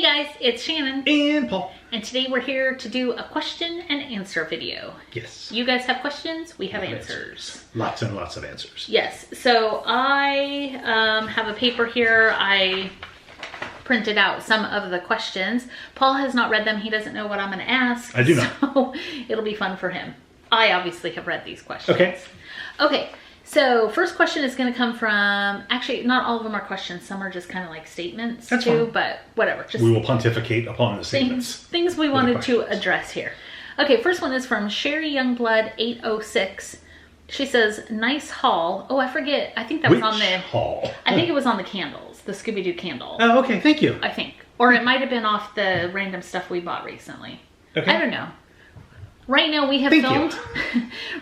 guys, it's Shannon. And Paul. And today we're here to do a question and answer video. Yes. You guys have questions, we have answers. Lots and lots of answers. Yes, so I have a paper here. I printed out some of the questions. Paul has not read them. He doesn't know what I'm going to ask. I do not. So it'll be fun for him. I obviously have read these questions. Okay. Okay. So first question is going to come from, actually not all of them are questions. Some are just kind of like statements. That's too, fine. But whatever. Just we will pontificate upon the statements. Things we wanted to address here. Okay, first one is from Sherry Youngblood 806. She says, nice haul. Oh, I forget. I think that was on the haul? I think it was on the candles, the Scooby-Doo candle. Oh, okay. Thank you. I think. Or it might have been off the random stuff we bought recently. Okay. I don't know. Right now we have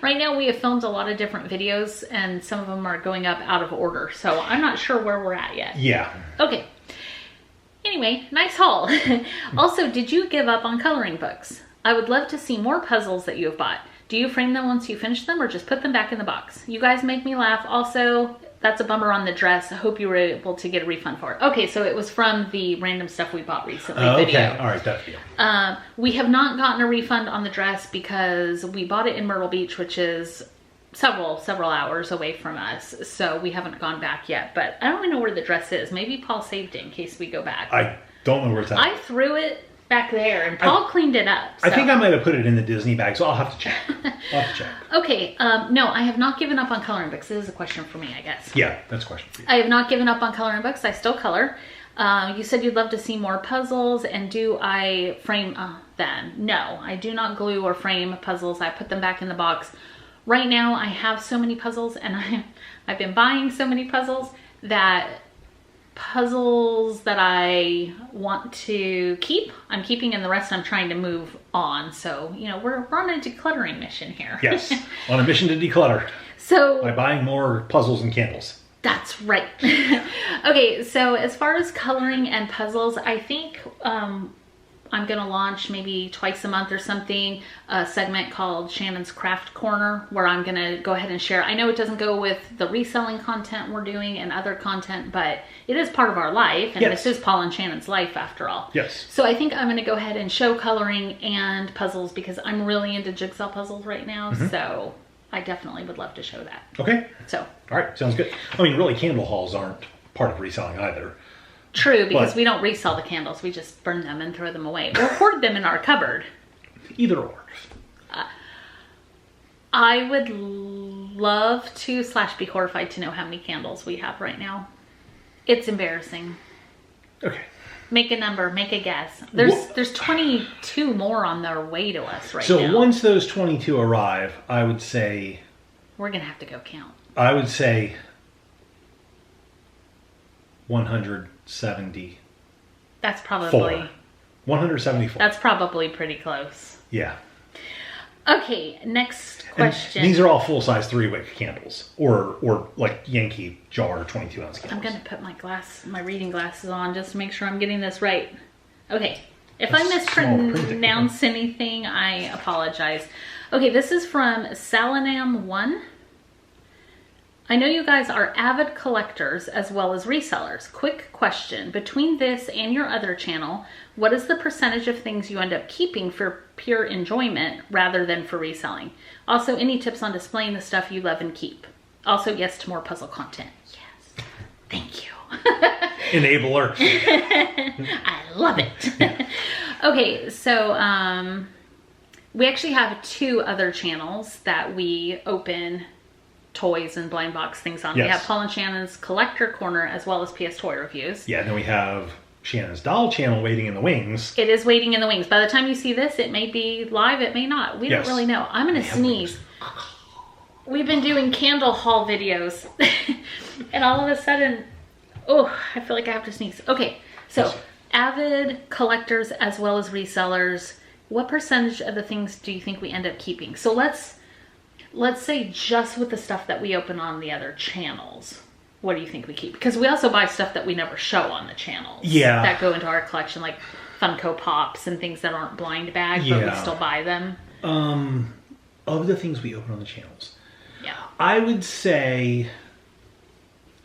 Right now we have filmed a lot of different videos, and some of them are going up out of order. So I'm not sure where we're at yet. Yeah. Okay. Anyway, nice haul. Also, did you give up on coloring books? I would love to see more puzzles that you have bought. Do you frame them once you finish them or just put them back in the box? You guys make me laugh. Also, that's a bummer on the dress. I hope you were able to get a refund for it. Okay, so it was from the random stuff we bought recently video. Okay, all right, that's deal. We have not gotten a refund on the dress because we bought it in Myrtle Beach, which is several hours away from us. So we haven't gone back yet, but I don't even know where the dress is. Maybe Paul saved it in case we go back. I don't know where it's at. I threw it back there and Paul cleaned it up. So. I think I might have put it in the Disney bag, so I'll have to check. Okay, no, I have not given up on coloring books. This is a question for me, I guess. Yeah, that's a question for you. I have not given up on coloring books. I still color. You said you'd love to see more puzzles, and do I frame them? No, I do not glue or frame puzzles. I put them back in the box. Right now, I have so many puzzles, and I've been buying so many puzzles that I want to keep, I'm keeping, and the rest I'm trying to move on. So, you know, we're on a decluttering mission here. Yes, on a mission to declutter. So by buying more puzzles and candles. That's right. Okay, so as far as coloring and puzzles, I think I'm going to launch maybe twice a month or something, a segment called Shannon's Craft Corner, where I'm going to go ahead and share. I know it doesn't go with the reselling content we're doing and other content, but it is part of our life. And This is Paul and Shannon's life after all. Yes. So I think I'm going to go ahead and show coloring and puzzles because I'm really into jigsaw puzzles right now. Mm-hmm. So I definitely would love to show that. Okay. So. All right. Sounds good. I mean, really, candle hauls aren't part of reselling either. True, because we don't resell the candles. We just burn them and throw them away. Or hoard them in our cupboard. Either or. I would love to / be horrified to know how many candles we have right now. It's embarrassing. Okay. Make a number. Make a guess. There's 22 more on their way to us right now. So once those 22 arrive, I would say... We're going to have to go count. I would say 170. That's probably 174. That's probably pretty close. Yeah. Okay, next question. And these are all full-size 3-wick candles, or like Yankee jar 22-ounce candles. I'm gonna put my reading glasses on just to make sure I'm getting this right. Okay, if I mispronounce anything, I apologize. Okay, this is from Salanam1. I know you guys are avid collectors as well as resellers. Quick question. Between this and your other channel, what is the percentage of things you end up keeping for pure enjoyment rather than for reselling? Also, any tips on displaying the stuff you love and keep? Also, yes to more puzzle content. Yes. Thank you. Enabler. I love it. Okay, so we actually have 2 other channels that we open toys and blind box things on. Yes. We have Paul and Shannon's Collector Corner as well as PSToyReviews. Yeah, and then we have Shannon's Doll channel waiting in the wings. It is waiting in the wings. By the time you see this, it may be live, it may not. We don't really know. I'm going to sneeze. We've been doing candle haul videos and all of a sudden, I feel like I have to sneeze. Okay, so avid collectors as well as resellers, what percentage of the things do you think we end up keeping? So let's say just with the stuff that we open on the other channels, what do you think we keep? Because we also buy stuff that we never show on the channels. Yeah. That go into our collection, like Funko Pops and things that aren't blind bagged, but we still buy them. Of the things we open on the channels. Yeah. I would say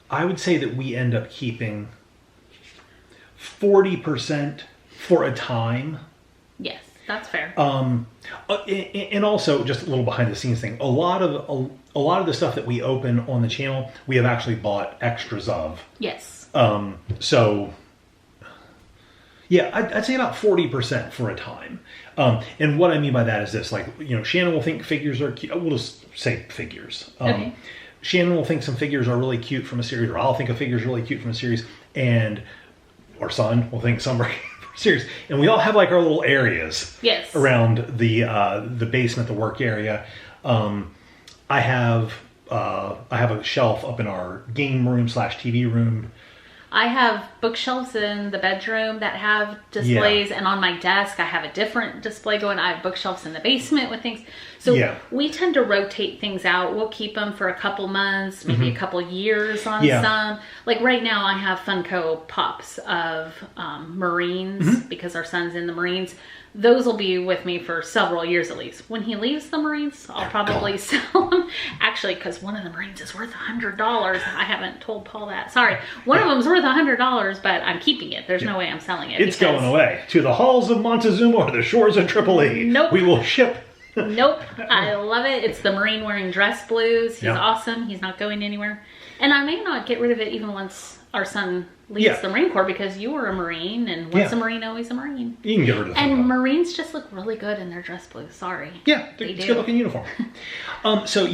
that we end up keeping 40% for a time. Yes, that's fair. And also just a little behind the scenes thing. A lot of the stuff that we open on the channel, we have actually bought extras of. Yes. So yeah, I'd say about 40% for a time. And what I mean by that is this, like, Shannon will think figures are cute. We'll just say figures. Okay. Shannon will think some figures are really cute from a series, or I'll think a figure is really cute from a series, and our son will think some are series, and we all have like our little areas. Yes. Around the basement, the work area. I have a shelf up in our game room / TV room. I have bookshelves in the bedroom that have displays, and on my desk I have a different display going. I have bookshelves in the basement with things. So we tend to rotate things out. We'll keep them for a couple months, maybe a couple years on some. Like right now I have Funko Pops of Marines because our son's in the Marines. Those will be with me for several years at least. When he leaves the Marines, I'll probably sell them. Actually, because one of the Marines is worth $100. I haven't told Paul that. Sorry. One of them's worth $100, but I'm keeping it. There's no way I'm selling it. It's going away to the halls of Montezuma or the shores of Tripoli. Nope. We will ship. Nope. I love it. It's the Marine wearing dress blues. He's awesome. He's not going anywhere. And I may not get rid of it even once our son leaves the Marine Corps, because you were a Marine, and once a Marine, always a Marine. You can get rid of it. And Marines just look really good in their dress blues. Sorry. Yeah, it's a good looking uniform. So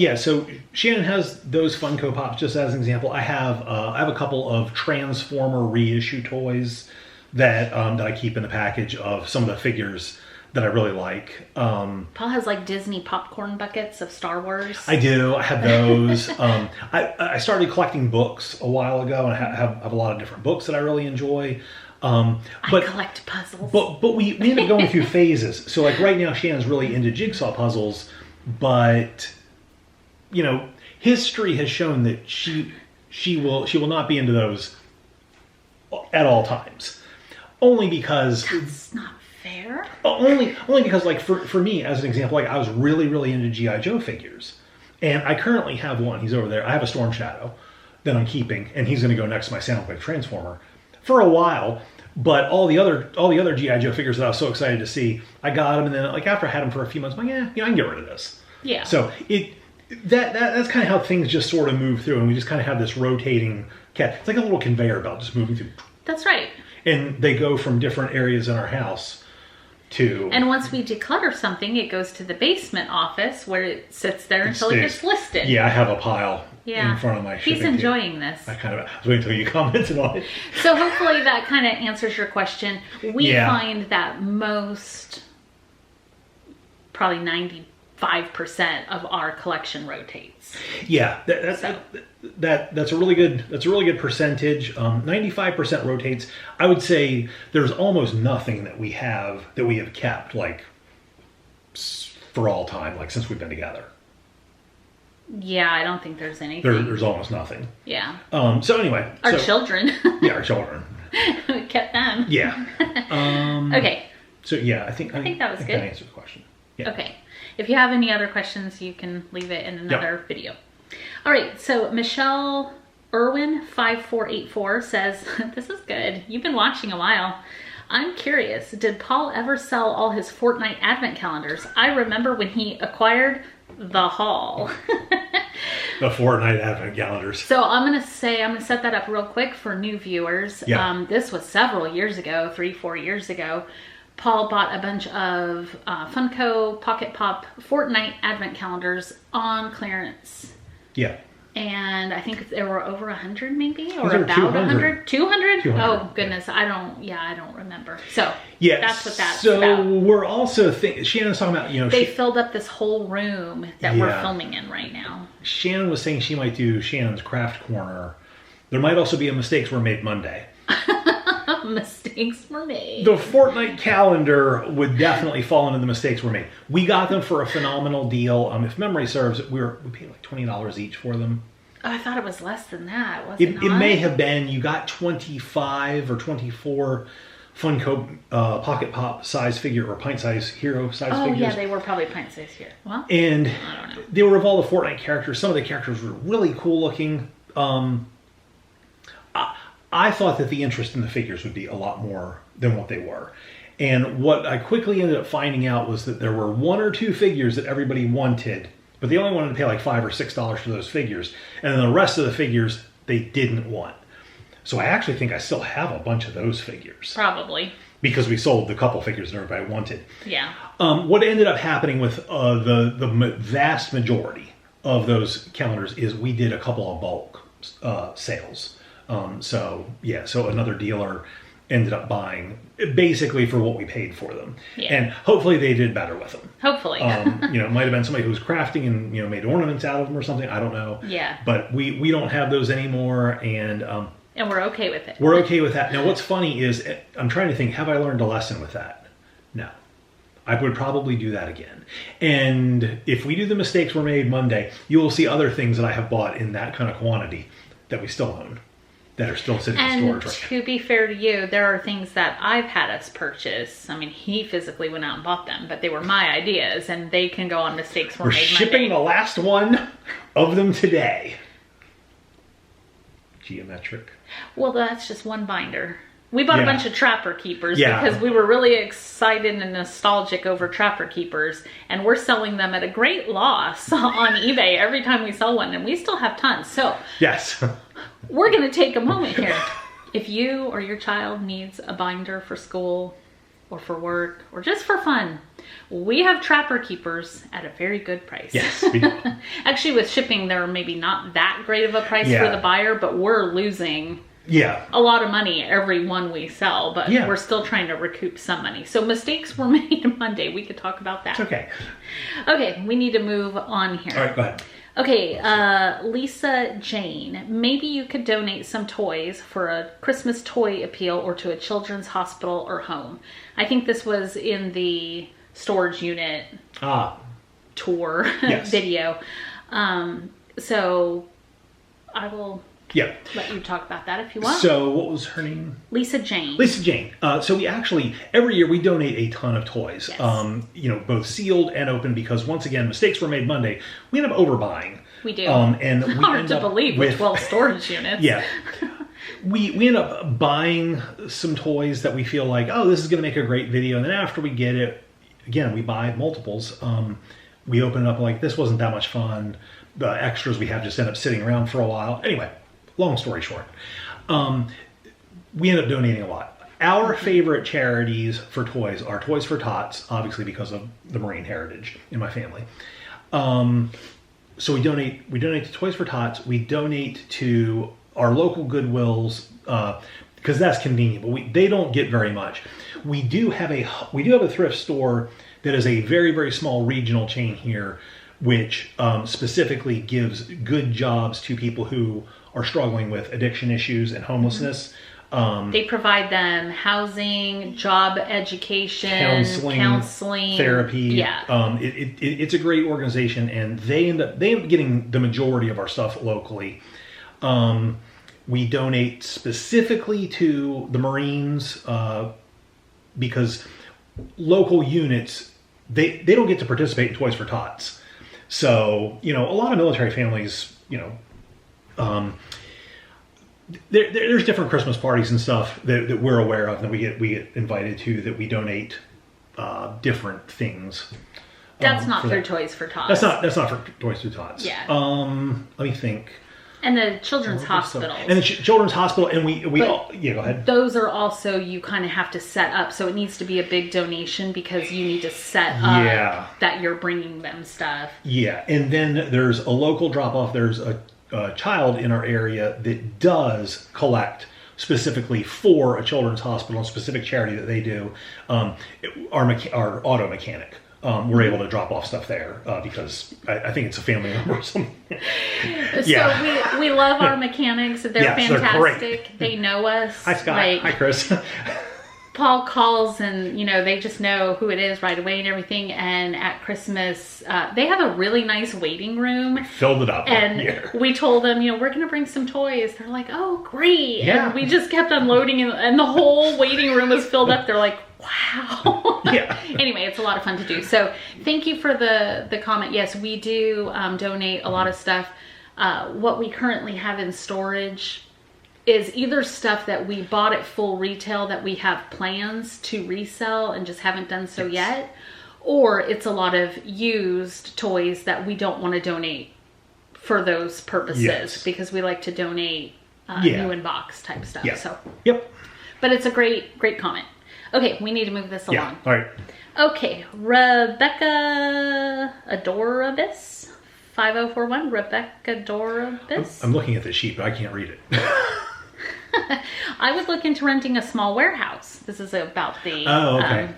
Shannon has those Funko Pops just as an example. I have a couple of Transformer reissue toys that I keep in the package of some of the figures that I really like. Paul has like Disney popcorn buckets of Star Wars. I do. I have those. I started collecting books a while ago, and I have a lot of different books that I really enjoy. I collect puzzles. But we end up going through phases. So like right now, Shannon's really into jigsaw puzzles, but history has shown that she will not be into those at all times. Only because that's not fair. Only because, like, for me, as an example, like, I was really, really into G.I. Joe figures. And I currently have one. He's over there. I have a Storm Shadow that I'm keeping, and he's going to go next to my Soundwave Transformer for a while. But all the other G.I. Joe figures that I was so excited to see, I got them, and then, like, after I had them for a few months, I'm like, I can get rid of this. Yeah. So that's kind of how things just sort of move through, and we just kind of have this rotating cat. It's like a little conveyor belt just moving through. That's right. And they go from different areas in our house. And once we declutter something, it goes to the basement office where it sits there until it gets listed. Yeah, I have a pile in front of my shipping. He's enjoying this. I was waiting until you commented on it. So hopefully that kind of answers your question. We find that probably 95% of our collection rotates. Yeah, that's a really good percentage. 95% rotates. I would say there's almost nothing that we have kept like for all time, like since we've been together. Yeah, I don't think there's anything. There's almost nothing. Yeah. So anyway, our children. Yeah, our children. We kept them. Yeah. Okay. So yeah, I think that was good. That answered the question. Yeah. Okay. If you have any other questions, you can leave it in another video. All right, so Michelle Irwin 5484 says, this is good. You've been watching a while. I'm curious, did Paul ever sell all his Fortnite advent calendars? I remember when he acquired the haul. The Fortnite advent calendars. So I'm going to set that up real quick for new viewers. Yeah. This was several years ago, 3-4 years ago. Paul bought a bunch of Funko Pocket Pop Fortnite advent calendars on clearance. Yeah. And I think there were over 100 maybe, or about 100. 200? Oh goodness, I don't remember. So yeah, that's what that's about. So we're also Shannon's talking about, they filled up this whole room that we're filming in right now. Shannon was saying she might do Shannon's Craft Corner. There might also be a Mistakes Were Made Monday. Mistakes were made. The Fortnite calendar would definitely fall into the mistakes were made. We got them for a phenomenal deal. If memory serves, we paid like $20 each for them. Oh, I thought it was less than that. Was it not? It may have been. You got 25 or 24 Funko Pocket Pop size figure or pint size hero size figures. Oh yeah, they were probably pint size here. Well, and I don't know. They were of all the Fortnite characters. Some of the characters were really cool looking. I thought that the interest in the figures would be a lot more than what they were. And what I quickly ended up finding out was that there were 1 or 2 figures that everybody wanted, but they only wanted to pay like $5 or $6 for those figures. And then the rest of the figures they didn't want. So I actually think I still have a bunch of those figures. Probably. Because we sold the couple figures that everybody wanted. Yeah. What ended up happening with the vast majority of those calendars is we did a couple of bulk sales. So another dealer ended up buying basically for what we paid for them. Yeah. And hopefully they did better with them. Hopefully. It might have been somebody who was crafting and, made ornaments out of them or something. I don't know. Yeah. But we don't have those anymore. And we're okay with it. We're okay with that. Now, what's funny is I'm trying to think, have I learned a lesson with that? No. I would probably do that again. And if we do the mistakes were made Monday, you will see other things that I have bought in that kind of quantity that we still own, that are still sitting in storage right now. To be fair to you, there are things that I've had us purchase. I mean, he physically went out and bought them, but they were my ideas, and they can go on mistakes were made Monday. We're shipping the last one of them today. Geometric. Well, that's just one binder. We bought a bunch of Trapper Keepers because we were really excited and nostalgic over Trapper Keepers, and we're selling them at a great loss on eBay every time we sell one, and we still have tons. So yes, we're going to take a moment here. If you or your child needs a binder for school or for work or just for fun, we have Trapper Keepers at a very good price. Yes, we do. Actually, with shipping, they're maybe not that great of a price for the buyer, but we're losing a lot of money every one we sell, but we're still trying to recoup some money. So mistakes were made Monday. We could talk about that. It's okay. Okay, we need to move on here. All right, go ahead. Okay, Lisa Jane, maybe you could donate some toys for a Christmas toy appeal or to a children's hospital or home. I think this was in the storage unit tour video. So I will let you talk about that if you want. So what was her name? Lisa Jane. Lisa Jane. So we actually, every year we donate a ton of toys, both sealed and open, because once again, mistakes were made Monday. We end up overbuying. We do. And we hard to believe with 12 storage units. Yeah. We end up buying some toys that we feel like, oh, this is going to make a great video. And then after we get it, again, we buy multiples. We open it up like, this wasn't that much fun. The extras we have just end up sitting around for a while. Anyway, long story short, we end up donating a lot. Our favorite charities for toys are Toys for Tots, obviously because of the Marine heritage in my family. So we donate to Toys for Tots. We donate to our local Goodwills because that's convenient, but they don't get very much. We do have a thrift store that is a very, very small regional chain here, which specifically gives good jobs to people who are struggling with addiction issues and homelessness. They provide them housing, job education, counseling, therapy. Yeah, it's a great organization, and they end up getting the majority of our stuff locally. We donate specifically to the Marines because local units they don't get to participate in Toys for Tots. So a lot of military families, there's different Christmas parties and stuff that we're aware of that we get invited to, that we donate different things. That's not through Toys for Tots. That's not for Toys for Tots. Yeah. Let me think. And the children's hospitals. And the children's hospital, and we all, go ahead. Those are also, you kind of have to set up, so it needs to be a big donation because you need to set up that you're bringing them stuff. Yeah, and then there's a local drop-off. There's a child in our area that does collect specifically for a children's hospital, a specific charity that they do. Our auto mechanic. We're able to drop off stuff there because I think it's a family member or something. So we love our mechanics. They're fantastic. They know us. Hi, Scott. Hi, Chris. Paul calls and, they just know who it is right away and everything. And at Christmas, they have a really nice waiting room. Filled it up. And we told them, we're going to bring some toys. They're like, oh, great. Yeah. And we just kept unloading and the whole waiting room was filled up. They're like, wow. Yeah. Anyway, it's a lot of fun to do. So thank you for the comment. Yes, we do donate a lot of stuff. What we currently have in storage, is either stuff that we bought at full retail that we have plans to resell and just haven't done so yet, or it's a lot of used toys that we don't want to donate for those purposes because we like to donate new in box type stuff. Yeah. So but it's a great comment. Okay, we need to move this along. All right. Okay, Rebecca Adorabis 5041. Rebecca Adorabis. I'm looking at the sheet, but I can't read it. I would look into renting a small warehouse. This is about the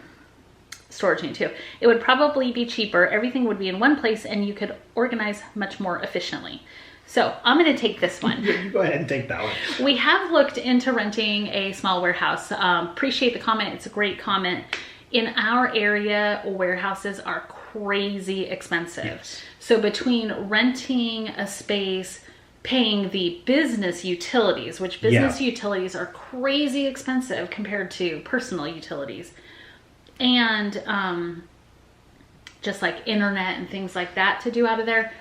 storage unit too. It would probably be cheaper. Everything would be in one place and you could organize much more efficiently. So I'm going to take this one. You go ahead and take that one. We have looked into renting a small warehouse. Appreciate the comment. It's a great comment. In our area, warehouses are crazy expensive. Yes. So between renting a space, paying the business utilities, which business utilities are crazy expensive compared to personal utilities, and just like internet and things like that to do out of there,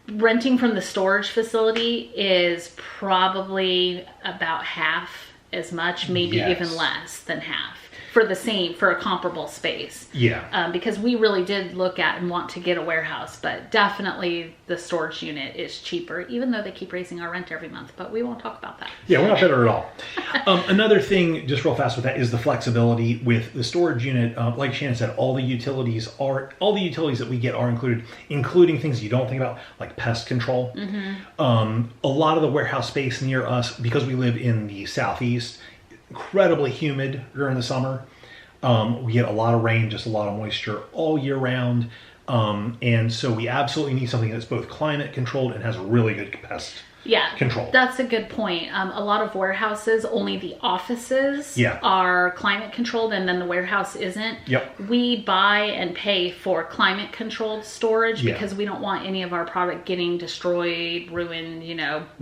renting from the storage facility is probably about half as much, maybe even less than half for a comparable space. Yeah. Because we really did look at and want to get a warehouse, but definitely the storage unit is cheaper, even though they keep raising our rent every month, but we won't talk about that. Yeah, we're not better at all. Another thing, just real fast with that, is the flexibility with the storage unit. Like Shannon said, all the utilities that we get are included, including things you don't think about, like pest control. A lot of the warehouse space near us, because we live in the southeast, incredibly humid during the summer. We get a lot of rain, just a lot of moisture all year round. And so we absolutely need something that's both climate controlled and has really good pest control. That's a good point. A lot of warehouses, only the offices are climate controlled and then the warehouse isn't. We buy and pay for climate controlled storage because we don't want any of our product getting destroyed, ruined,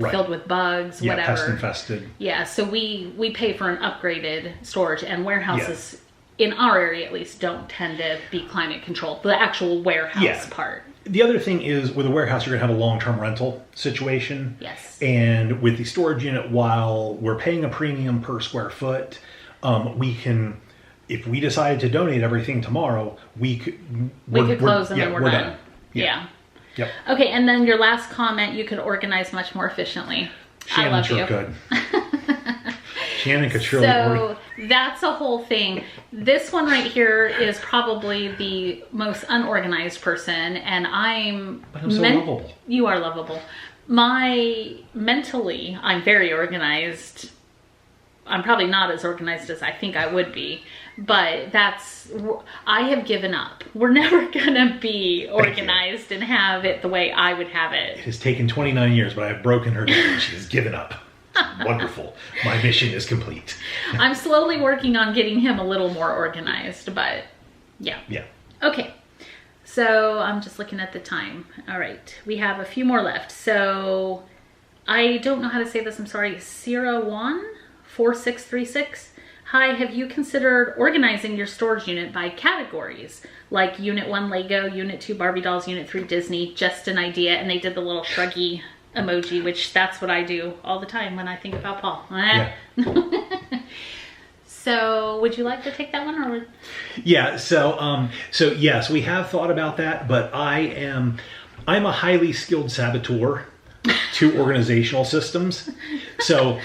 filled with bugs, whatever. Pest infested. Yeah, so we pay for an upgraded storage, and warehouses in our area at least don't tend to be climate controlled, the actual warehouse part. The other thing is, with a warehouse, you're going to have a long-term rental situation. Yes. And with the storage unit, while we're paying a premium per square foot, we can, if we decided to donate everything tomorrow, we could close and then we're done. Yeah. Okay, and then your last comment, you could organize much more efficiently. Shannon I love sure you. Could. Shannon could surely So that's a whole thing. This one right here is probably the most unorganized person, and But I'm so lovable. You are lovable. Mentally, I'm very organized. I'm probably not as organized as I think I would be, but I have given up. We're never gonna be organized and have it the way I would have it. It has taken 29 years, but I have broken her down. She has given up. Wonderful. My mission is complete. I'm slowly working on getting him a little more organized, but yeah. Okay. So I'm just looking at the time. All right. We have a few more left. So I don't know how to say this. I'm sorry. Sierra14636. Hi, have you considered organizing your storage unit by categories? Like Unit 1 Lego, Unit 2 Barbie dolls, Unit 3 Disney. Just an idea. And they did the little shruggy emoji, which that's what I do all the time when I think about Paul. So would you like to take that one, or? Yeah, so yes, we have thought about that, but I'm a highly skilled saboteur to organizational systems. So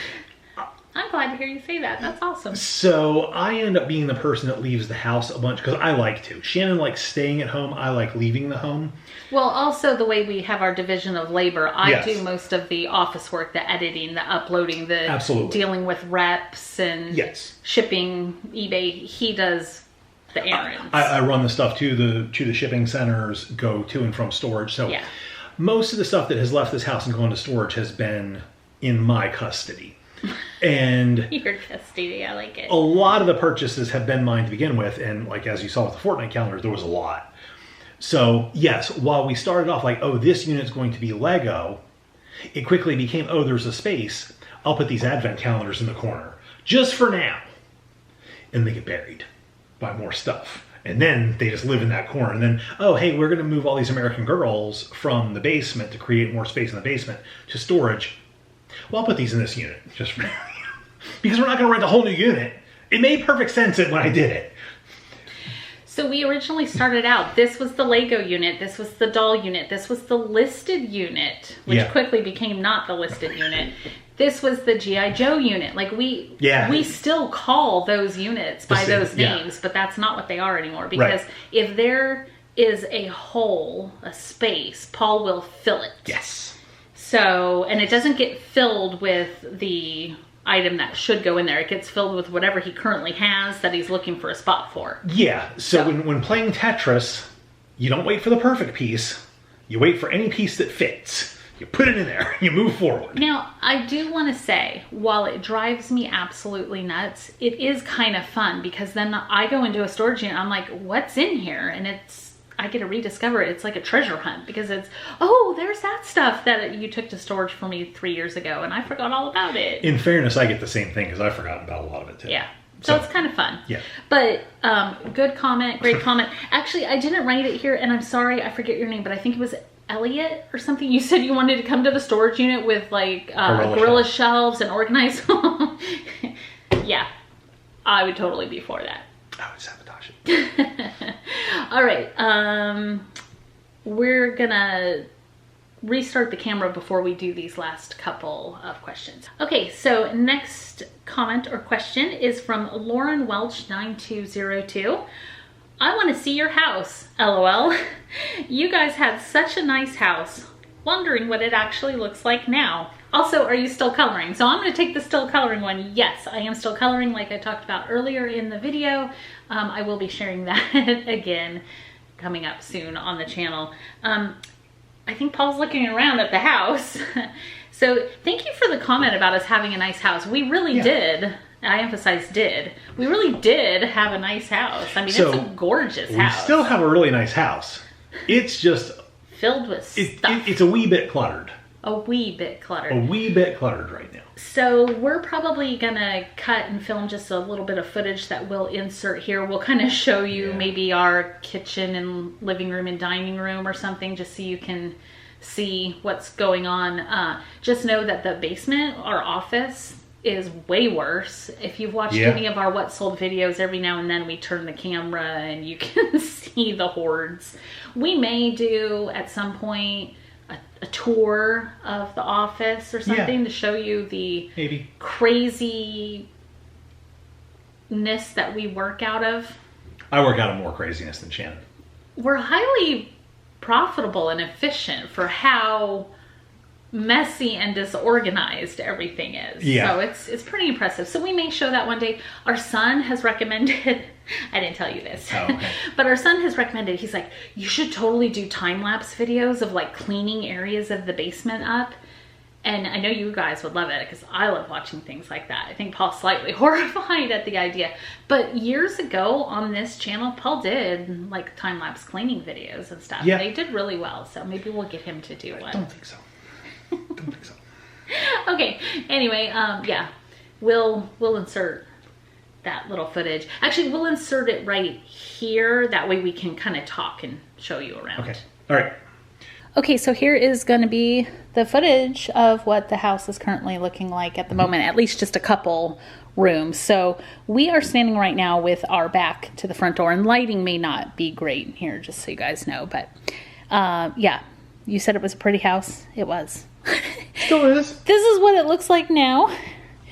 I'm glad to hear you say that. That's awesome. So I end up being the person that leaves the house a bunch because I like to. Shannon likes staying at home. I like leaving the home. Well, also the way we have our division of labor, I do most of the office work, the editing, the uploading, the dealing with reps and shipping, eBay. He does the errands. I run the stuff to the shipping centers, go to and from storage. So most of the stuff that has left this house and gone to storage has been in my custody. And your custody, I like it. A lot of the purchases have been mine to begin with, and like as you saw with the Fortnite calendars, there was a lot. So yes, while we started off like, oh, this unit's going to be Lego, it quickly became, oh, there's a space. I'll put these advent calendars in the corner just for now, and they get buried by more stuff. And then they just live in that corner. And then, oh, hey, we're going to move all these American Girls from the basement to create more space in the basement to storage. well, I'll put these in this unit just for because we're not going to rent a whole new unit. It made perfect sense when I did it. So we originally started out, this was the Lego unit, this was the doll unit, this was the listed unit, which quickly became not the listed unit. This was the G.I. Joe unit. Like we still call those units by those names, but that's not what they are anymore. Because if there is a hole, a space, Paul will fill it. Yes. So, and it doesn't get filled with the item that should go in there. It gets filled with whatever he currently has that he's looking for a spot for. Yeah, so when playing Tetris, you don't wait for the perfect piece. You wait for any piece that fits. You put it in there. You move forward. Now, I do want to say, while it drives me absolutely nuts, it is kind of fun because then I go into a storage unit, I'm like, what's in here? And I get to rediscover it. It's like a treasure hunt because it's, oh, there's that stuff that you took to storage for me 3 years ago and I forgot all about it. In fairness, I get the same thing because I've forgotten about a lot of it too. Yeah. So it's kind of fun. Yeah. But good comment, great comment. Actually, I didn't write it here and I'm sorry, I forget your name, but I think it was Elliot or something. You said you wanted to come to the storage unit with like gorilla shelves and organize. Yeah, I would totally be for that. I would sabotage it. All right, we're gonna restart the camera before we do these last couple of questions. Okay, so next comment or question is from Lauren Welch 9202. I want to see your house, LOL. You guys had such a nice house. Wondering what it actually looks like now. Also, are you still coloring? So I'm going to take the still coloring one. Yes, I am still coloring like I talked about earlier in the video. I will be sharing that again coming up soon on the channel. I think Paul's looking around at the house. So thank you for the comment about us having a nice house. We really did. I emphasize did. We really did have a nice house. I mean, it's a gorgeous house. We still have a really nice house. It's just filled with stuff. It's a wee bit cluttered. A wee bit cluttered. A wee bit cluttered right now. So we're probably gonna cut and film just a little bit of footage that we'll insert here. We'll kind of show you maybe our kitchen and living room and dining room or something, just so you can see what's going on. Just know that the basement, our office, is way worse. If you've watched any of our What Sold videos, every now and then we turn the camera and you can see the hordes. We may do at some point a tour of the office or something to show you the craziness that we work out of. I work out of more craziness than Shannon. We're highly profitable and efficient for how messy and disorganized everything is. So it's pretty impressive. So we may show that one day. Our son has recommended, I didn't tell you this, but our son has recommended, he's like, you should totally do time-lapse videos of like cleaning areas of the basement up. And I know you guys would love it because I love watching things like that. I think Paul's slightly horrified at the idea. But years ago on this channel, Paul did like time-lapse cleaning videos and stuff. They did really well. So maybe we'll get him to do one. I don't think so. Don't think so. Okay, anyway, yeah, we'll insert that little footage. Actually, we'll insert it right here. That way we can kind of talk and show you around. Okay, all right. Okay, so here is going to be the footage of what the house is currently looking like at the moment, at least just a couple rooms. So we are standing right now with our back to the front door, and lighting may not be great here, just so you guys know, but yeah, you said it was a pretty house. It was. Still is. This is what it looks like now.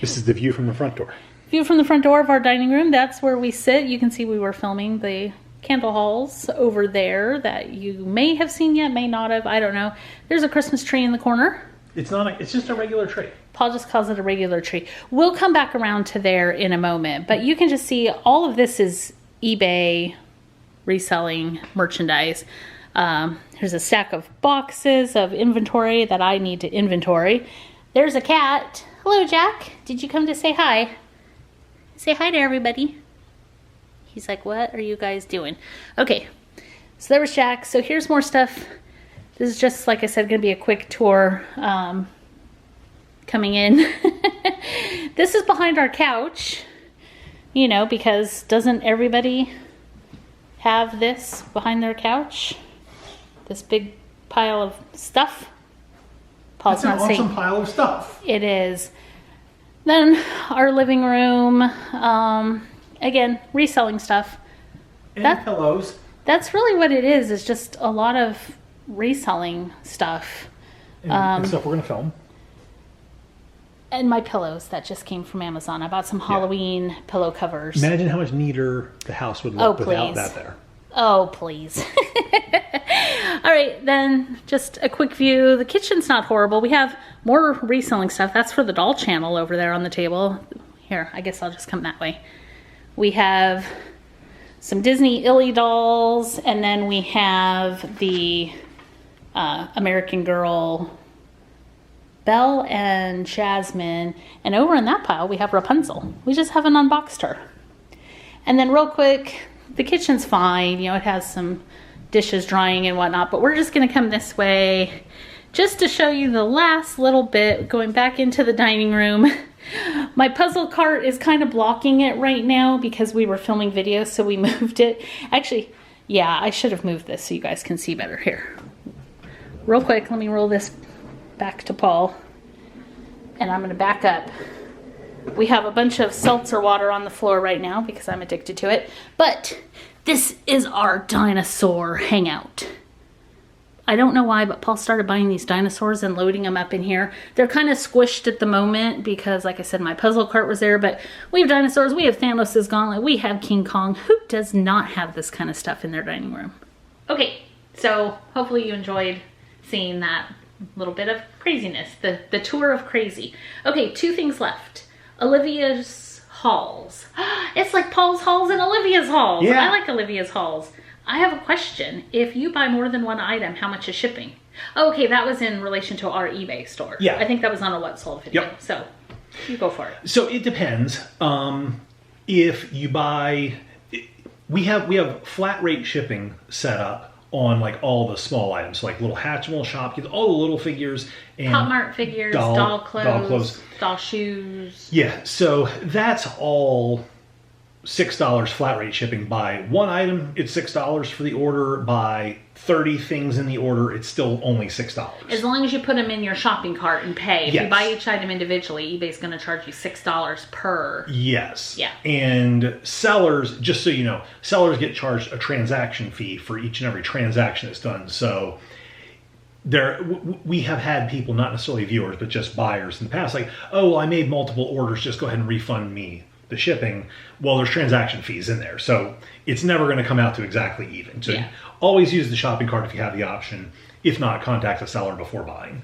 This is the view from the front door. View from the front door of our dining room. That's where we sit. You can see we were filming the candle halls over there that you may have seen yet, may not have. I don't know. There's a Christmas tree in the corner. It's not. It's just a regular tree. Paul just calls it a regular tree. We'll come back around to there in a moment, but you can just see all of this is eBay reselling merchandise. Here's a stack of boxes of inventory that I need to inventory. There's a cat. Hello, Jack. Did you come to say hi? Say hi to everybody. He's like, what are you guys doing? Okay, so there was Jack. So here's more stuff. This is just, like I said, going to be a quick tour coming in. This is behind our couch, you know, because doesn't everybody have this behind their couch? This big pile of stuff. Paul's That's not an saying awesome pile of stuff. it is. Then our living room, again, reselling stuff. And pillows. That's really what it is just a lot of reselling stuff. And stuff we're going to film. And my pillows that just came from Amazon. I bought some Halloween pillow covers. Imagine how much neater the house would look without that there. Oh, please. All right, then just a quick view. The kitchen's not horrible. We have more reselling stuff. That's for the doll channel over there on the table. Here, I guess I'll just come that way. We have some Disney Illy dolls, and then we have the American Girl Belle and Jasmine. And over in that pile, we have Rapunzel. We just haven't unboxed her. And then real quick, the kitchen's fine. You know, it has some dishes drying and whatnot, but we're just going to come this way just to show you the last little bit, going back into the dining room. My puzzle cart is kind of blocking it right now because we were filming videos, so we moved it. Actually, yeah, I should have moved this so you guys can see better. Here, real quick, let me roll this back to Paul, and I'm going to back up. We have a bunch of seltzer water on the floor right now because I'm addicted to it, but this is our dinosaur hangout. I don't know why, but Paul started buying these dinosaurs and loading them up in here. They're kind of squished at the moment because, like I said, my puzzle cart was there, but we have dinosaurs, we have Thanos' gauntlet, we have King Kong. Who does not have this kind of stuff in their dining room? Okay, so hopefully you enjoyed seeing that little bit of craziness, the tour of crazy. Okay, 2 things left. Olivia's hauls. It's like Paul's hauls and Olivia's hauls. Yeah. I like Olivia's hauls. I have a question. If you buy more than one item, how much is shipping? Oh, okay, that was in relation to our eBay store. Yeah. I think that was on a What Sold video. Yep. So you go for it. So it depends. If you buy, we have flat rate shipping set up on like all the small items, like little Hatchimal shop, all the little figures and Pop Mart figures, doll clothes, doll shoes. Yeah, so that's all $6 flat rate shipping. By one item, it's $6 for the order. By 30 things in the order, it's still only $6. As long as you put them in your shopping cart and pay. If Yes. you buy each item individually, eBay's going to charge you $6 per. Yes. Yeah. And sellers, just so you know, sellers get charged a transaction fee for each and every transaction that's done. So we have had people, not necessarily viewers, but just buyers in the past, like, oh, well, I made multiple orders, just go ahead and refund me the shipping. Well, there's transaction fees in there, so it's never going to come out to exactly even. So always use the shopping cart if you have the option. If not, contact the seller before buying,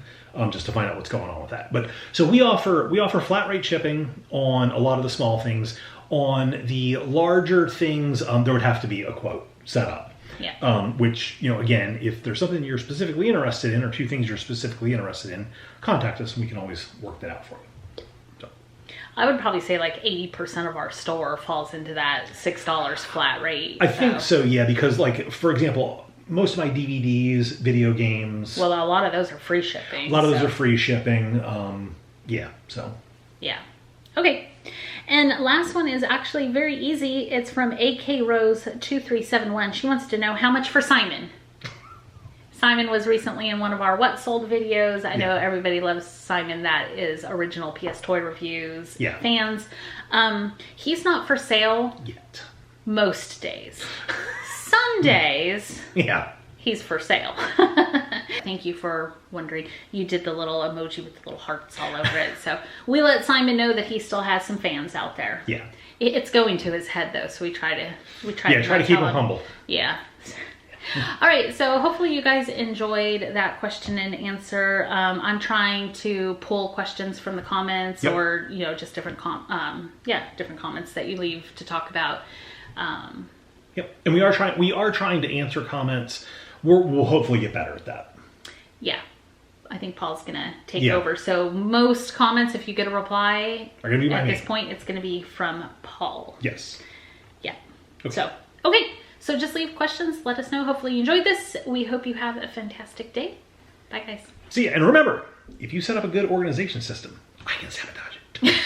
just to find out what's going on with that. But so we offer flat rate shipping on a lot of the small things. On the larger things, there would have to be a quote set up. Yeah. Which, you know, again, if there's something you're specifically interested in or 2 things you're specifically interested in, contact us and we can always work that out for you. I would probably say like 80% of our store falls into that $6 flat rate. I think so, yeah, because like, for example, most of my DVDs, video games... Well, a lot of those are free shipping. A lot of those are free shipping. Yeah, so... Yeah. Okay. And last one is actually very easy. It's from AK Rose 2371. She wants to know how much for Simon. Simon was recently in one of our What Sold videos. I know everybody loves Simon. That is original PSToyReviews fans. He's not for sale yet. Most days. Some days, he's for sale. Thank you for wondering. You did the little emoji with the little hearts all over it. So we let Simon know that he still has some fans out there. Yeah. It's going to his head though, so we try to keep him humble. Yeah. All right, so hopefully you guys enjoyed that question and answer. I'm trying to pull questions from the comments or, you know, just different different comments that you leave to talk about. Yep. And we are trying to answer comments. We'll hopefully get better at that. Yeah. I think Paul's going to take over. So most comments, if you get a reply are going to be at this point, it's going to be from Paul. Yes. Yeah. Okay. So, okay. So just leave questions. Let us know. Hopefully you enjoyed this. We hope you have a fantastic day. Bye, guys. See ya. And remember, if you set up a good organization system, I can sabotage it.